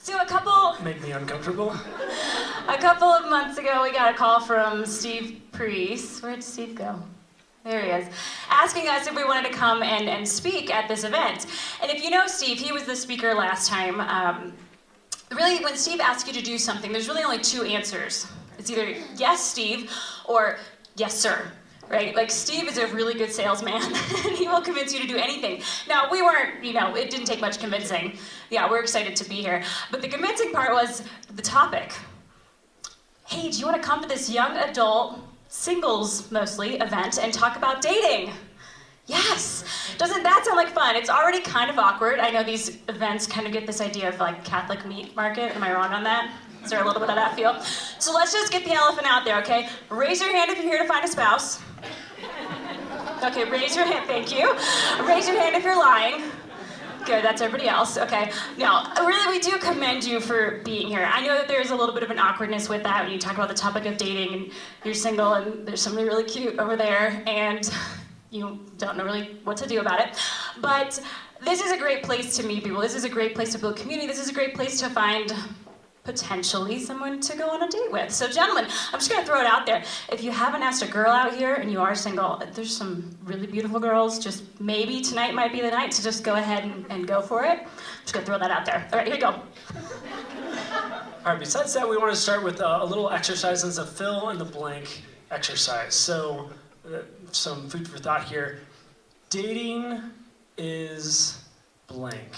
So a couple Make me uncomfortable. of months ago, we got a call from Steve Priest. Where'd Steve go? There he is. Asking us if we wanted to come and speak at this event. And if you know Steve, he was the speaker last time. Really, when Steve asks you to do something, there's really only two answers. It's either yes, Steve, or yes, sir. Right? Like, Steve is a really good salesman, and he will convince you to do anything. Now, we weren't, it didn't take much convincing. Yeah, we're excited to be here. But the convincing part was the topic. Hey, do you want to come to this young adult, singles mostly, event and talk about dating? Yes! Doesn't that sound like fun? It's already kind of awkward. I know these events kind of get this idea of like Catholic meat market. Am I wrong on that? Is there a little bit of that feel? So let's just get the elephant out there, okay? Raise your hand if you're here to find a spouse. Okay, raise your hand, thank you. Raise your hand if you're lying. Good, that's everybody else, okay. Now, really, we do commend you for being here. I know that there's a little bit of an awkwardness with that when you talk about the topic of dating and you're single and there's somebody really cute over there and you don't know really what to do about it. But this is a great place to meet people. This is a great place to build community. This is a great place to find potentially someone to go on a date with. So gentlemen, I'm just gonna throw it out there. If you haven't asked a girl out here and you are single, there's some really beautiful girls. Just maybe tonight might be the night to just go ahead and go for it. I'm just gonna throw that out there. All right, here we go. All right, besides that, we want to start with a little exercise. It's a fill in the blank exercise. So, some food for thought here. Dating is blank.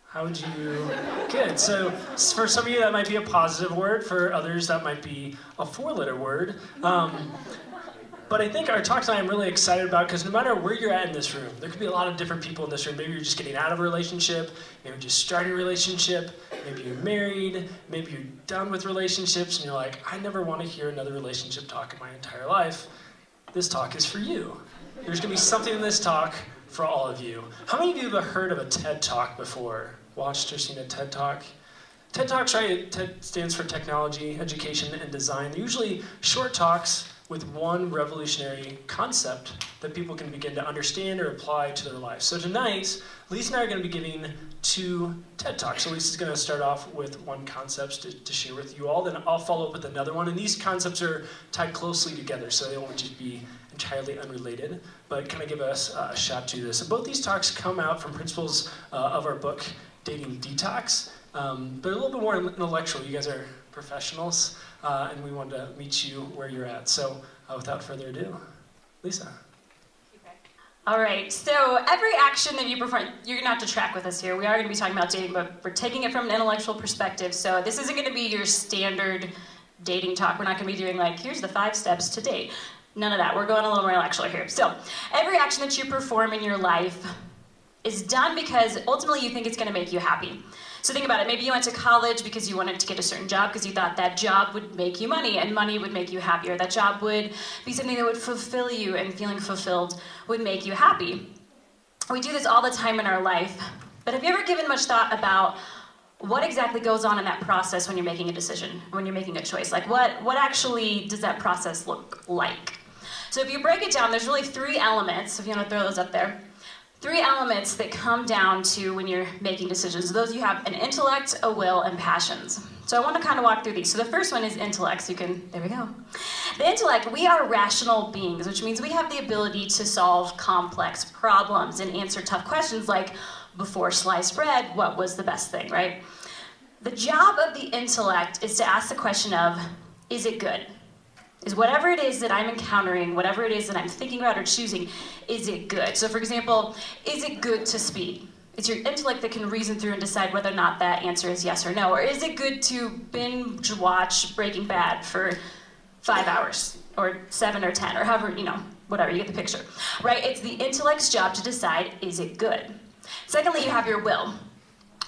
How would you? Good. So for some of you, that might be a positive word. For others, that might be a four-letter word. But I think our talk tonight I'm really excited about because no matter where you're at in this room, there could be a lot of different people in this room. Maybe you're just getting out of a relationship, maybe just starting a relationship, maybe you're married, maybe you're done with relationships and you're like, I never want to hear another relationship talk in my entire life. This talk is for you. There's going to be something in this talk for all of you. How many of you have heard of a TED Talk before? Watched or seen a TED Talk? TED Talks, right? TED stands for Technology, Education, and Design. They're usually short talks with one revolutionary concept that people can begin to understand or apply to their life. So tonight, Lisa and I are going to be giving two TED Talks. So Lisa's going to start off with one concept to share with you all, then I'll follow up with another one. And these concepts are tied closely together, so they won't just be entirely unrelated, but kind of give us a shot to this. And both these talks come out from principles of our book, Dating Detox, but a little bit more intellectual. You guys are professionals, and we wanted to meet you where you're at. So without further ado, Lisa. All right, so every action that you perform, you're gonna have to track with us here. We are gonna be talking about dating, but we're taking it from an intellectual perspective. So this isn't gonna be your standard dating talk. We're not gonna be doing like, here's the 5 steps to date. None of that. We're going a little more intellectual here. So every action that you perform in your life is done because ultimately you think it's going to make you happy. So think about it. Maybe you went to college because you wanted to get a certain job because you thought that job would make you money and money would make you happier. That job would be something that would fulfill you and feeling fulfilled would make you happy. We do this all the time in our life. But have you ever given much thought about what exactly goes on in that process when you're making a decision, when you're making a choice? Like what actually does that process look like? So if you break it down, there's really 3 elements, if you want to throw those up there. 3 elements that come down to when you're making decisions. Those you have an intellect, a will, and passions. So I want to kind of walk through these. So the first one is intellect. So you can, there we go. The intellect, we are rational beings, which means we have the ability to solve complex problems and answer tough questions like, before sliced bread, what was the best thing, right? The job of the intellect is to ask the question of, is it good? Is whatever it is that I'm encountering, whatever it is that I'm thinking about or choosing, is it good? So for example, is it good to speed? It's your intellect that can reason through and decide whether or not that answer is yes or no. Or is it good to binge watch Breaking Bad for 5 hours or 7 or 10 or however, whatever, you get the picture, right? It's the intellect's job to decide, is it good? Secondly, you have your will.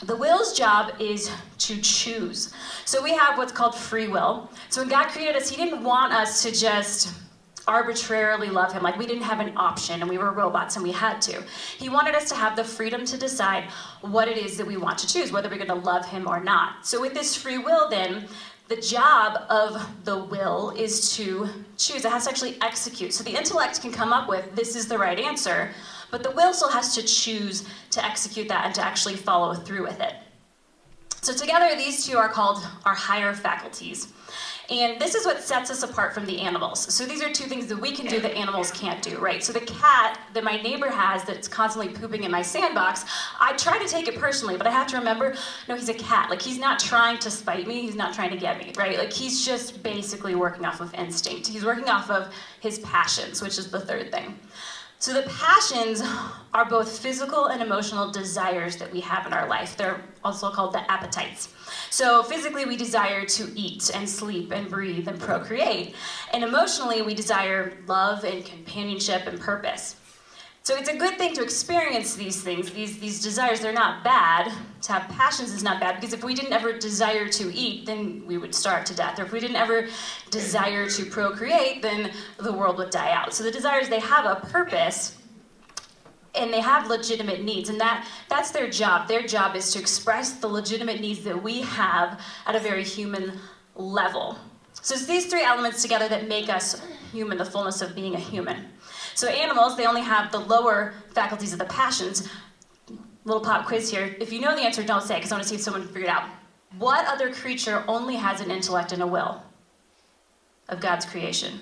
The will's job is to choose. So we have what's called free will. So when God created us, he didn't want us to just arbitrarily love him, like we didn't have an option and we were robots and we had to. He wanted us to have the freedom to decide what it is that we want to choose, whether we're gonna love him or not. So with this free will then, the job of the will is to choose. It has to actually execute. So the intellect can come up with, this is the right answer, but the will still has to choose to execute that and to actually follow through with it. So together, these two are called our higher faculties. And this is what sets us apart from the animals. So these are two things that we can do that animals can't do, right? So the cat that my neighbor has that's constantly pooping in my sandbox, I try to take it personally, but I have to remember, no, he's a cat. Like, he's not trying to spite me, he's not trying to get me, right? Like, he's just basically working off of instinct. He's working off of his passions, which is the third thing. So the passions are both physical and emotional desires that we have in our life. They're also called the appetites. So physically, we desire to eat and sleep and breathe and procreate. And emotionally, we desire love and companionship and purpose. So it's a good thing to experience these things, these desires. They're not bad. To have passions is not bad, because if we didn't ever desire to eat, then we would starve to death. Or if we didn't ever desire to procreate, then the world would die out. So the desires, they have a purpose, and they have legitimate needs, and that's their job. Their job is to express the legitimate needs that we have at a very human level. So it's these three elements together that make us human, the fullness of being a human. So animals, they only have the lower faculties of the passions. Little pop quiz here. If you know the answer, don't say it, because I want to see if someone can figure it out. What other creature only has an intellect and a will of God's creation?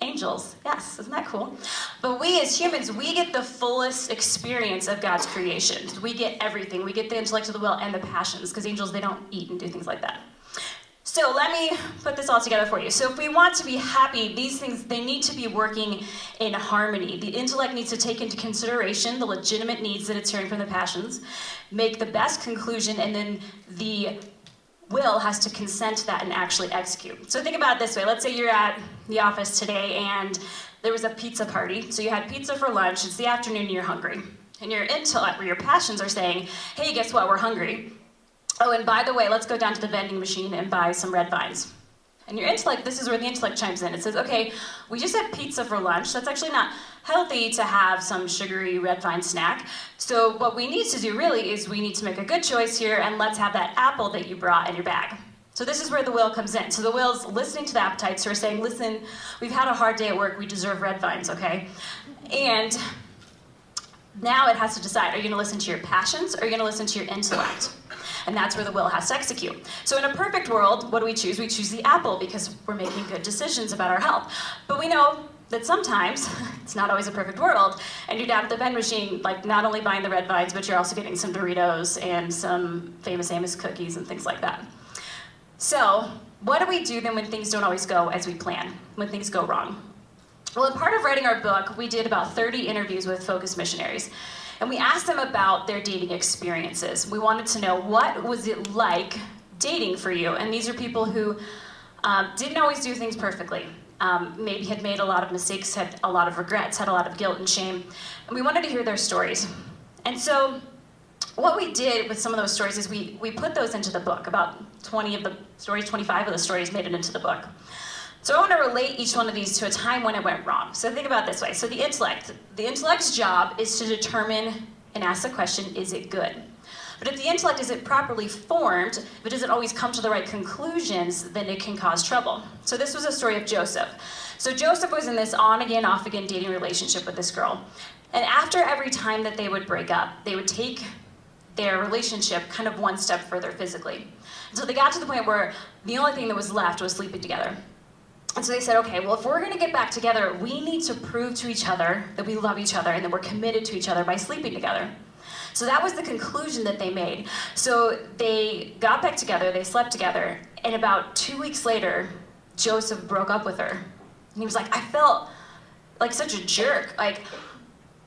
Angels, yes, isn't that cool? But we as humans, we get the fullest experience of God's creation. We get everything. We get the intellect of the will and the passions, because angels, they don't eat and do things like that. So let me put this all together for you. So if we want to be happy, these things, they need to be working in harmony. The intellect needs to take into consideration the legitimate needs that it's hearing from the passions, make the best conclusion, and then the will has to consent to that and actually execute. So think about it this way. Let's say you're at the office today and there was a pizza party. So you had pizza for lunch, it's the afternoon, and you're hungry. And your intellect or your passions are saying, hey, guess what, we're hungry. Oh, and by the way, let's go down to the vending machine and buy some red vines. And your intellect, this is where the intellect chimes in. It says, okay, we just had pizza for lunch. That's actually not healthy to have some sugary red vine snack. So what we need to do really is we need to make a good choice here, and let's have that apple that you brought in your bag. So this is where the will comes in. So the will's listening to the appetites who are saying, listen, we've had a hard day at work, we deserve red vines, okay? And now it has to decide, are you gonna listen to your passions or are you gonna listen to your intellect? And that's where the will has to execute. So in a perfect world, what do we choose? We choose the apple because we're making good decisions about our health. But we know that sometimes it's not always a perfect world, and you're down at the vending machine, like not only buying the red vines, but you're also getting some Doritos and some Famous Amos cookies and things like that. So what do we do then when things don't always go as we plan, when things go wrong? Well, in part of writing our book, we did about 30 interviews with Focus missionaries. And we asked them about their dating experiences. We wanted to know, what was it like dating for you? And these are people who didn't always do things perfectly. Maybe had made a lot of mistakes, had a lot of regrets, had a lot of guilt and shame. And we wanted to hear their stories. And so what we did with some of those stories is we put those into the book. About 20 of the stories, 25 of the stories made it into the book. So I want to relate each one of these to a time when it went wrong. So think about it this way. So the intellect's job is to determine and ask the question, is it good? But if the intellect isn't properly formed, if it doesn't always come to the right conclusions, then it can cause trouble. So this was a story of Joseph. So Joseph was in this on-again, off-again dating relationship with this girl. And after every time that they would break up, they would take their relationship kind of one step further physically. And so they got to the point where the only thing that was left was sleeping together. And so they said, okay, well, if we're going to get back together, we need to prove to each other that we love each other and that we're committed to each other by sleeping together. So that was the conclusion that they made. So they got back together, they slept together, and about 2 weeks later, Joseph broke up with her. And he was like, I felt like such a jerk. Like,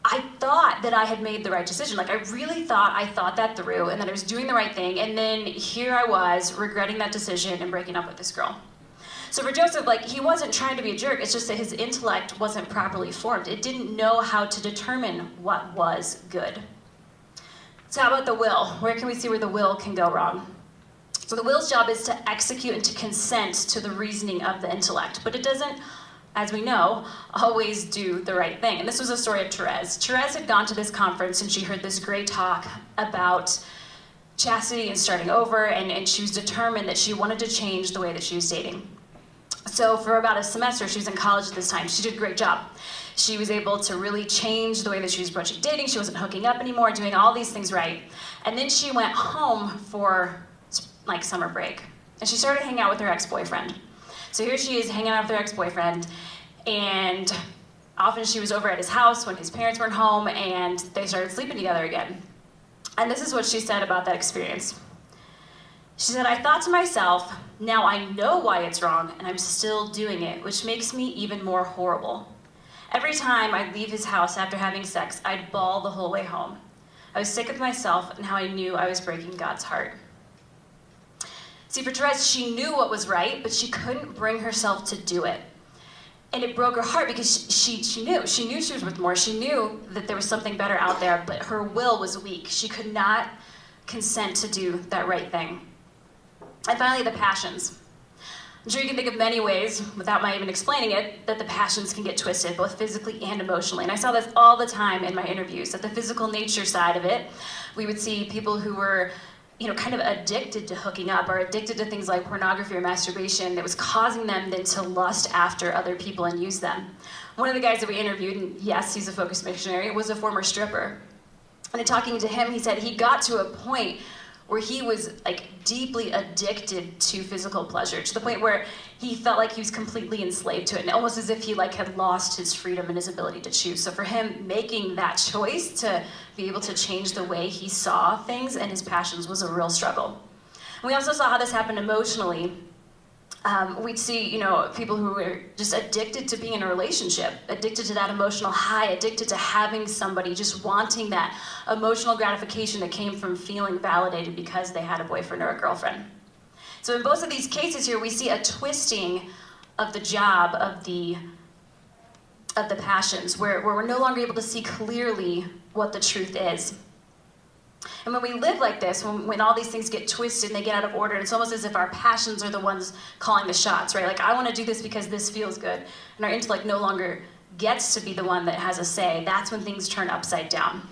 I thought that I had made the right decision. Like, I really thought I thought that through and that I was doing the right thing, and then here I was regretting that decision and breaking up with this girl. So for Joseph, like, he wasn't trying to be a jerk, it's just that his intellect wasn't properly formed. It didn't know how to determine what was good. So how about the will? Where can we see where the will can go wrong? So the will's job is to execute and to consent to the reasoning of the intellect, but it doesn't, as we know, always do the right thing. And this was a story of Therese. Therese had gone to this conference and she heard this great talk about chastity and starting over, and she was determined that she wanted to change the way that she was dating. So for about a semester, she was in college at this time, she did a great job. She was able to really change the way that she was approaching dating. She wasn't hooking up anymore, doing all these things right. And then she went home for like summer break. And she started hanging out with her ex-boyfriend. So here she is hanging out with her ex-boyfriend, and often she was over at his house when his parents weren't home, and they started sleeping together again. And this is what she said about that experience. She said, "I thought to myself, now I know why it's wrong, and I'm still doing it, which makes me even more horrible. Every time I'd leave his house after having sex, I'd bawl the whole way home. I was sick of myself and how I knew I was breaking God's heart." See, for Therese, she knew what was right, but she couldn't bring herself to do it. And it broke her heart because she knew she was worth more. She knew that there was something better out there, but her will was weak. She could not consent to do that right thing. And finally, the passions. I'm sure you can think of many ways, without my even explaining it, that the passions can get twisted, both physically and emotionally. And I saw this all the time in my interviews. At the physical nature side of it, we would see people who were, kind of addicted to hooking up or addicted to things like pornography or masturbation that was causing them then to lust after other people and use them. One of the guys that we interviewed, and yes, he's a focused missionary, was a former stripper. And in talking to him, he said he got to a point where he was deeply addicted to physical pleasure, to the point where he felt like he was completely enslaved to it, and almost as if he had lost his freedom and his ability to choose. So for him, making that choice to be able to change the way he saw things and his passions was a real struggle. And we also saw how this happened emotionally. We'd see, people who were just addicted to being in a relationship, addicted to that emotional high, addicted to having somebody, just wanting that emotional gratification that came from feeling validated because they had a boyfriend or a girlfriend. So in both of these cases here, we see a twisting of the job of the passions, where we're no longer able to see clearly what the truth is. And when we live like this, when all these things get twisted and they get out of order, it's almost as if our passions are the ones calling the shots, right? I want to do this because this feels good. And our intellect no longer gets to be the one that has a say. That's when things turn upside down.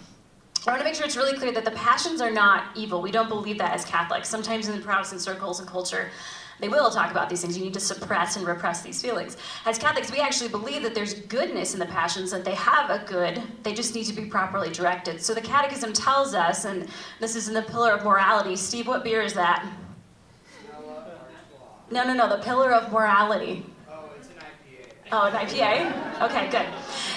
I want to make sure it's really clear that the passions are not evil. We don't believe that as Catholics. Sometimes in Protestant circles and culture, they will talk about these things. You need to suppress and repress these feelings. As Catholics, we actually believe that there's goodness in the passions, that they have a good, they just need to be properly directed. So the Catechism tells us, and this is in the Pillar of Morality. Steve, what beer is that? No, the Pillar of Morality. Oh, it's an IPA. Oh, an IPA? Okay, good.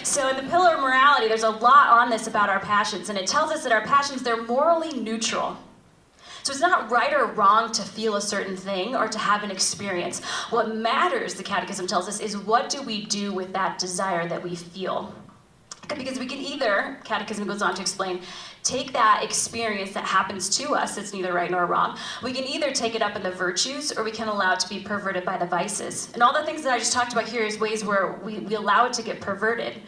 So in the Pillar of Morality, there's a lot on this about our passions, and it tells us that our passions, they're morally neutral. So it's not right or wrong to feel a certain thing or to have an experience. What matters, the Catechism tells us, is what do we do with that desire that we feel? Because we can either, Catechism goes on to explain, take that experience that happens to us that's neither right nor wrong. We can either take it up in the virtues or we can allow it to be perverted by the vices. And all the things that I just talked about here is ways where we allow it to get perverted.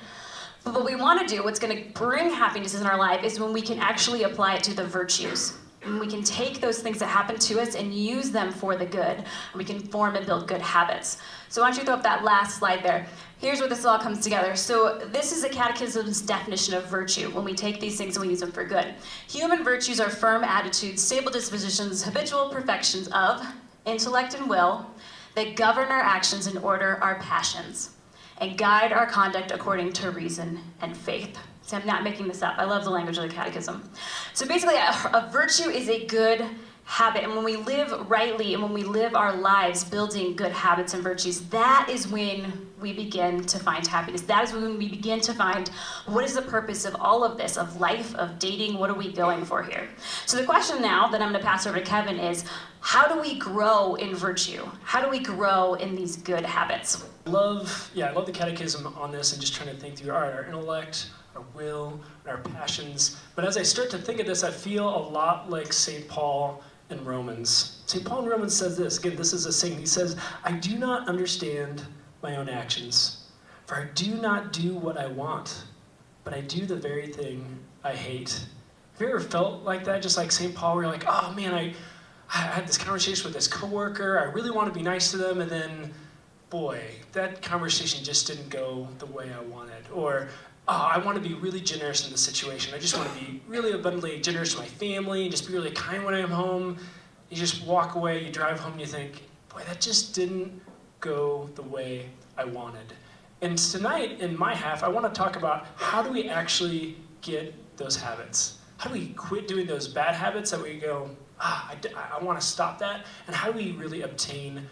But what we want to do, what's going to bring happiness in our life, is when we can actually apply it to the virtues. And we can take those things that happen to us and use them for the good. We can form and build good habits. So why don't you throw up that last slide there. Here's where this all comes together. So this is the Catechism's definition of virtue, when we take these things and we use them for good. Human virtues are firm attitudes, stable dispositions, habitual perfections of intellect and will that govern our actions and order our passions and guide our conduct according to reason and faith. So I'm not making this up. I love the language of the Catechism. So basically, a virtue is a good habit. And when we live rightly and when we live our lives building good habits and virtues, that is when we begin to find happiness. That is when we begin to find what is the purpose of all of this, of life, of dating, what are we going for here? So the question now that I'm going to pass over to Kevin is, how do we grow in virtue? How do we grow in these good habits? I love the Catechism on this and just trying to think through, all right, our intellect, our will, and our passions. But as I start to think of this, I feel a lot like St. Paul in Romans. St. Paul in Romans says this, again, this is a saying. He says, "I do not understand my own actions, for I do not do what I want, but I do the very thing I hate." Have you ever felt like that, just like St. Paul, where you're like, oh man, I had this conversation with this coworker, I really want to be nice to them, and then, boy, that conversation just didn't go the way I wanted. Or, I want to be really generous in this situation. I just want to be really abundantly generous to my family and just be really kind when I'm home. You just walk away, you drive home, and you think, boy, that just didn't go the way I wanted. And tonight, in my half, I want to talk about how do we actually get those habits? How do we quit doing those bad habits that we go, I want to stop that? And how do we really obtain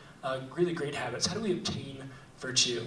really great habits? How do we obtain virtue?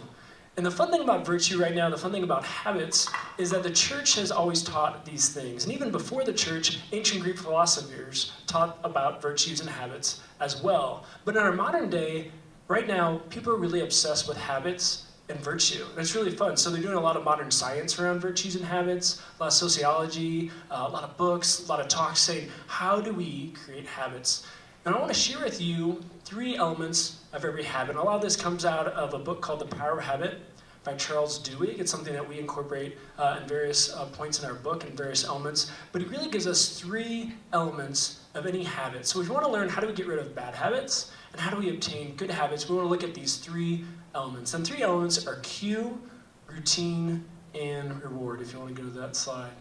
And the fun thing about virtue right now, the fun thing about habits, is that the church has always taught these things. And even before the church, ancient Greek philosophers taught about virtues and habits as well. But in our modern day, right now, people are really obsessed with habits and virtue. And it's really fun. So they're doing a lot of modern science around virtues and habits, a lot of sociology, a lot of books, a lot of talks saying, how do we create habits? And I want to share with you 3 elements of every habit. And a lot of this comes out of a book called The Power of Habit by Charles Duhigg. It's something that we incorporate in various points in our book and various elements. But he really gives us 3 elements of any habit. So if we want to learn how do we get rid of bad habits and how do we obtain good habits, we want to look at these 3 elements. And 3 elements are cue, routine, and reward. If you want to go to that slide.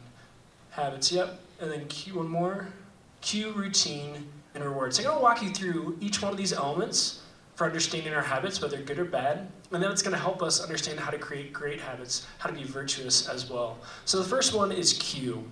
Habits, yep. And then cue, one more. Cue, routine, and reward. So I'm going to walk you through each one of these elements for understanding our habits, whether good or bad. And then it's going to help us understand how to create great habits, how to be virtuous as well. So the first one is cue.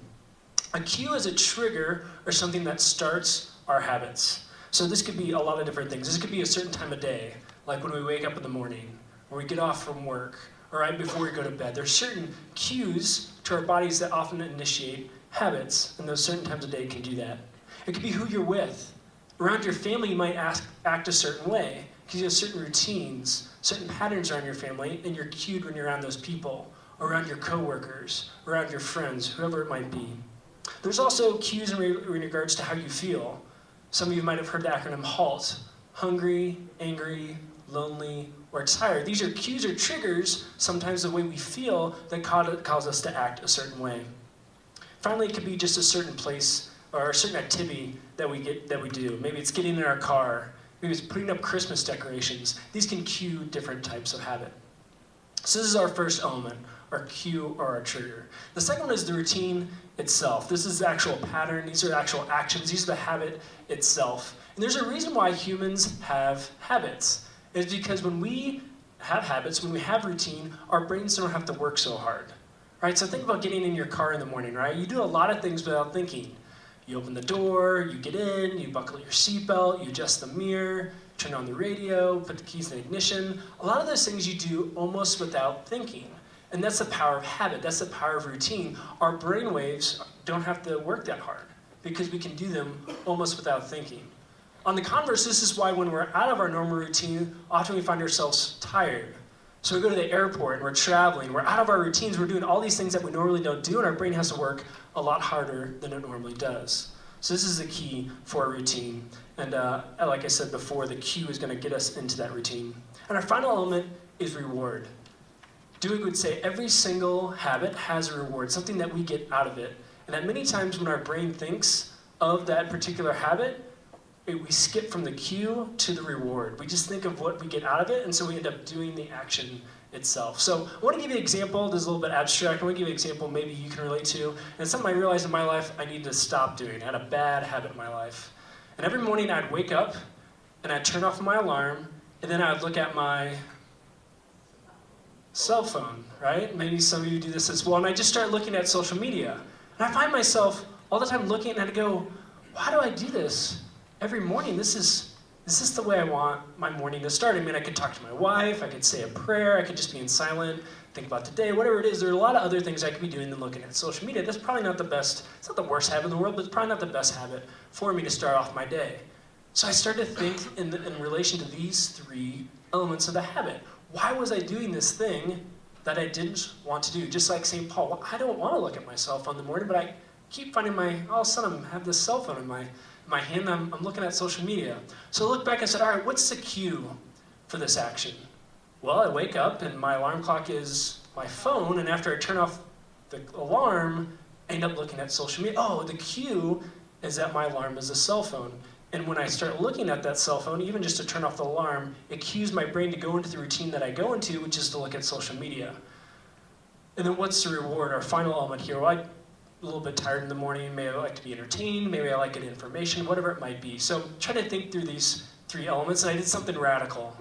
A cue is a trigger or something that starts our habits. So this could be a lot of different things. This could be a certain time of day, like when we wake up in the morning, or we get off from work, or right before we go to bed. There's certain cues to our bodies that often initiate habits, and those certain times of day can do that. It could be who you're with. Around your family, you might act a certain way, because you have certain routines, certain patterns around your family, and you're cued when you're around those people, around your coworkers, around your friends, whoever it might be. There's also cues in regards to how you feel. Some of you might have heard the acronym HALT: hungry, angry, lonely, or tired. These are cues or triggers, sometimes the way we feel, that cause us to act a certain way. Finally, it could be just a certain place or a certain activity that we do. Maybe it's getting in our car. Maybe it's putting up Christmas decorations. These can cue different types of habit. So this is our first element, our cue or our trigger. The second one is the routine itself. This is the actual pattern. These are actual actions. These are the habit itself. And there's a reason why humans have habits. It's because when we have habits, when we have routine, our brains don't have to work so hard. Right? So think about getting in your car in the morning, right? You do a lot of things without thinking. You open the door, you get in, you buckle your seatbelt, you adjust the mirror, turn on the radio, put the keys in the ignition. A lot of those things you do almost without thinking. And that's the power of habit. That's the power of routine. Our brain waves don't have to work that hard because we can do them almost without thinking. On the converse, this is why when we're out of our normal routine, often we find ourselves tired. So we go to the airport and we're traveling, we're out of our routines, we're doing all these things that we normally don't do, and our brain has to work a lot harder than it normally does. So this is the key for a routine. And like I said before, the cue is going to get us into that routine. And our final element is reward. Duhigg would say every single habit has a reward, something that we get out of it. And that many times when our brain thinks of that particular habit, we skip from the cue to the reward. We just think of what we get out of it, and so we end up doing the action itself. So I want to give you an example. This is a little bit abstract. I want to give you an example maybe you can relate to. And it's something I realized in my life I need to stop doing. I had a bad habit in my life. And every morning I'd wake up, and I'd turn off my alarm, and then I'd look at my cell phone, right? Maybe some of you do this as well. And I just start looking at social media. And I find myself all the time looking, and I go, why do I do this? Every morning, is this the way I want my morning to start? I mean, I could talk to my wife, I could say a prayer, I could just be in silent, think about today, whatever it is. There are a lot of other things I could be doing than looking at social media. That's probably not the best, it's not the worst habit in the world, but it's probably not the best habit for me to start off my day. So I started to think in relation to these 3 elements of the habit. Why was I doing this thing that I didn't want to do? Just like St. Paul, well, I don't want to look at my cell phone in the morning, but I keep finding all of a sudden I have this cell phone in my hand, I'm looking at social media. So I looked back and said, all right, what's the cue for this action? Well, I wake up and my alarm clock is my phone, and after I turn off the alarm, I end up looking at social media. Oh, the cue is that my alarm is a cell phone. And when I start looking at that cell phone, even just to turn off the alarm, it cues my brain to go into the routine that I go into, which is to look at social media. And then what's the reward, our final element here? Well, I'm a little bit tired in the morning, maybe I like to be entertained, maybe I like to get information, whatever it might be. So try to think through these 3 elements, and I did something radical.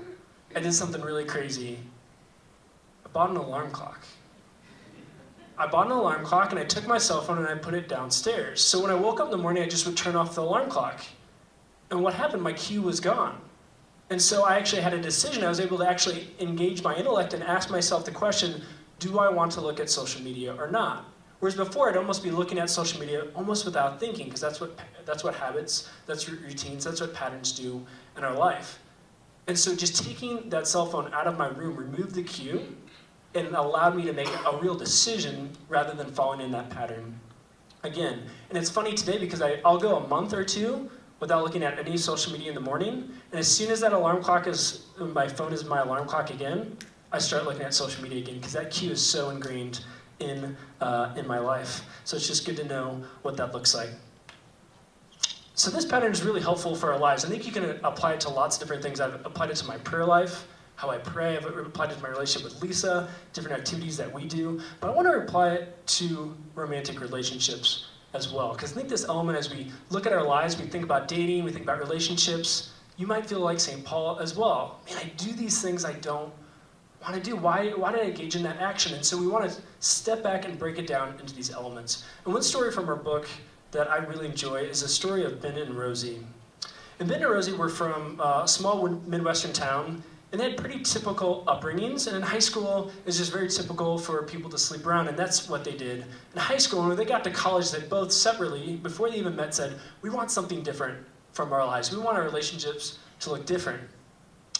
I did something really crazy. bought an alarm clock. I bought an alarm clock and I took my cell phone and I put it downstairs. So when I woke up in the morning, I just would turn off the alarm clock. And what happened? My cue was gone. And so I actually had a decision. I was able to actually engage my intellect and ask myself the question, do I want to look at social media or not? Whereas before, I'd almost be looking at social media almost without thinking, because that's what habits, that's routines, that's what patterns do in our life. And so just taking that cell phone out of my room removed the cue, and it allowed me to make a real decision rather than falling in that pattern again. And it's funny today because I'll go a month or two without looking at any social media in the morning, and as soon as that alarm clock my phone is my alarm clock again, I start looking at social media again, because that cue is so ingrained in my life. So it's just good to know what that looks like. So this pattern is really helpful for our lives. I think you can apply it to lots of different things. I've applied it to my prayer life, how I pray. I've applied it to my relationship with Lisa, different activities that we do. But I want to apply it to romantic relationships as well. Because I think this element, as we look at our lives, we think about dating, we think about relationships, you might feel like St. Paul as well. Man, I do these things I don't want to do. Why did I engage in that action? And so we want to step back and break it down into these elements. And one story from our book that I really enjoy is the story of Ben and Rosie. And Ben and Rosie were from a small Midwestern town, and they had pretty typical upbringings. And in high school, it was just very typical for people to sleep around, and that's what they did. In high school, when they got to college, they both separately, before they even met, said, we want something different from our lives. We want our relationships to look different.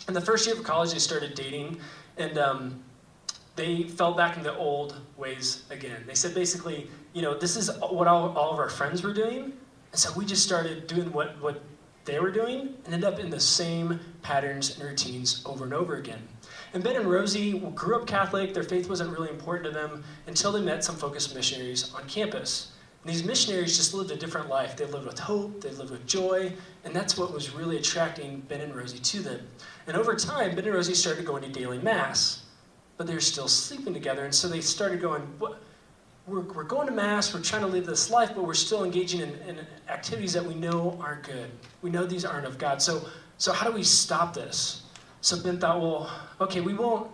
In the first year of college, they started dating, and they fell back into old ways again. They said basically, this is what all of our friends were doing, and so we just started doing what they were doing and ended up in the same patterns and routines over and over again. And Ben and Rosie grew up Catholic. Their faith wasn't really important to them until they met some focused missionaries on campus. And these missionaries just lived a different life. They lived with hope, they lived with joy, and that's what was really attracting Ben and Rosie to them. And over time, Ben and Rosie started going to daily mass, but they were still sleeping together, and so they started going, we're going to mass, we're trying to live this life, but we're still engaging in activities that we know aren't good. We know these aren't of God. So how do we stop this? So Ben thought, well, okay, we won't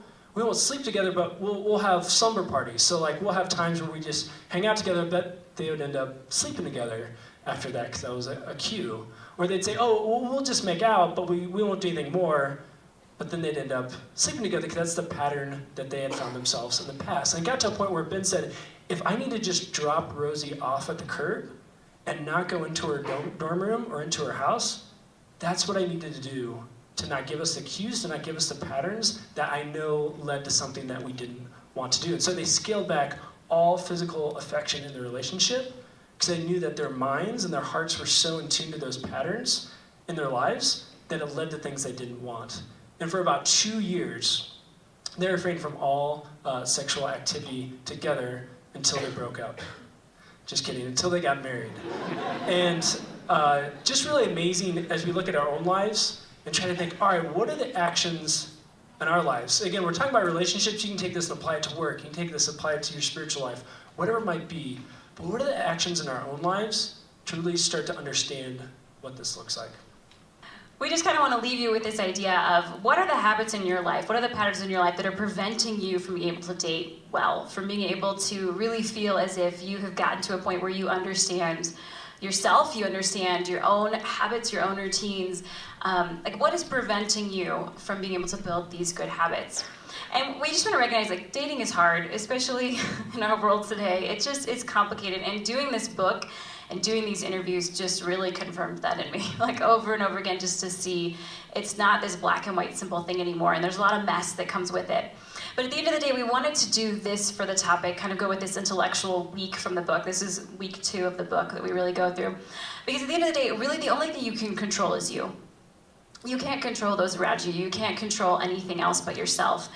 sleep together, but we'll have slumber parties. So we'll have times where we just hang out together, but they would end up sleeping together after that, because that was a cue. Or they'd say, we'll just make out, but we won't do anything more. But then they'd end up sleeping together, because that's the pattern that they had found themselves in the past. And it got to a point where Ben said, if I need to just drop Rosie off at the curb and not go into her dorm room or into her house, that's what I needed to do to not give us the cues, to not give us the patterns that I know led to something that we didn't want to do. And so they scaled back all physical affection in the relationship, because they knew that their minds and their hearts were so in tune to those patterns in their lives that it led to things they didn't want. And for about 2 years, they refrained from all sexual activity together until they broke up. Just kidding, until they got married. And just really amazing as we look at our own lives and try to think, all right, what are the actions in our lives? Again, we're talking about relationships. You can take this and apply it to work. You can take this and apply it to your spiritual life, whatever it might be. But what are the actions in our own lives to really start to understand what this looks like? We just kind of want to leave you with this idea of what are the habits in your life, what are the patterns in your life that are preventing you from being able to date well, from being able to really feel as if you have gotten to a point where you understand yourself, you understand your own habits, your own routines. What is preventing you from being able to build these good habits? And we just want to recognize dating is hard, especially in our world today. It's complicated. And doing this book and doing these interviews just really confirmed that in me, over and over again, just to see it's not this black and white simple thing anymore, and there's a lot of mess that comes with it. But at the end of the day, we wanted to do this for the topic, kind of go with this intellectual week from the book. This is week 2 of the book that we really go through. Because at the end of the day, really the only thing you can control is you. You can't control those around you. You can't control anything else but yourself.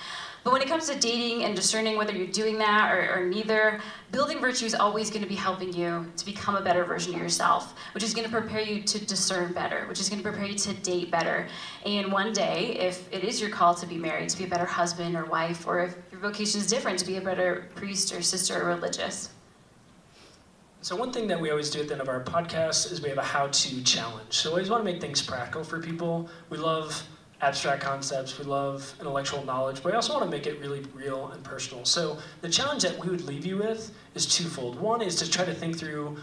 But when it comes to dating and discerning whether you're doing that or neither, building virtue is always going to be helping you to become a better version of yourself, which is going to prepare you to discern better, which is going to prepare you to date better. And one day, if it is your call to be married, to be a better husband or wife, or if your vocation is different, to be a better priest or sister or religious. So one thing that we always do at the end of our podcast is we have a how-to challenge. So we always want to make things practical for people. We love abstract concepts, we love intellectual knowledge, but we also want to make it really real and personal. So the challenge that we would leave you with is twofold. One is to try to think through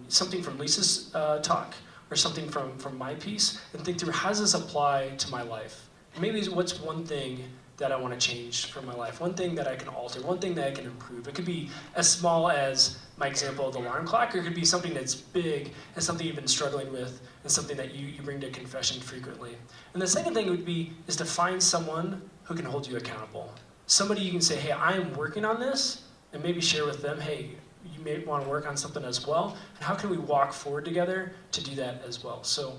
something from Lisa's talk or something from my piece, and think through, how does this apply to my life? Maybe what's one thing that I want to change for my life, one thing that I can alter, one thing that I can improve. It could be as small as my example of the alarm clock, or it could be something that's big and something you've been struggling with and something that you bring to confession frequently. And the second thing would be is to find someone who can hold you accountable. Somebody you can say, hey, I am working on this, and maybe share with them, hey, you may want to work on something as well, and how can we walk forward together to do that as well? So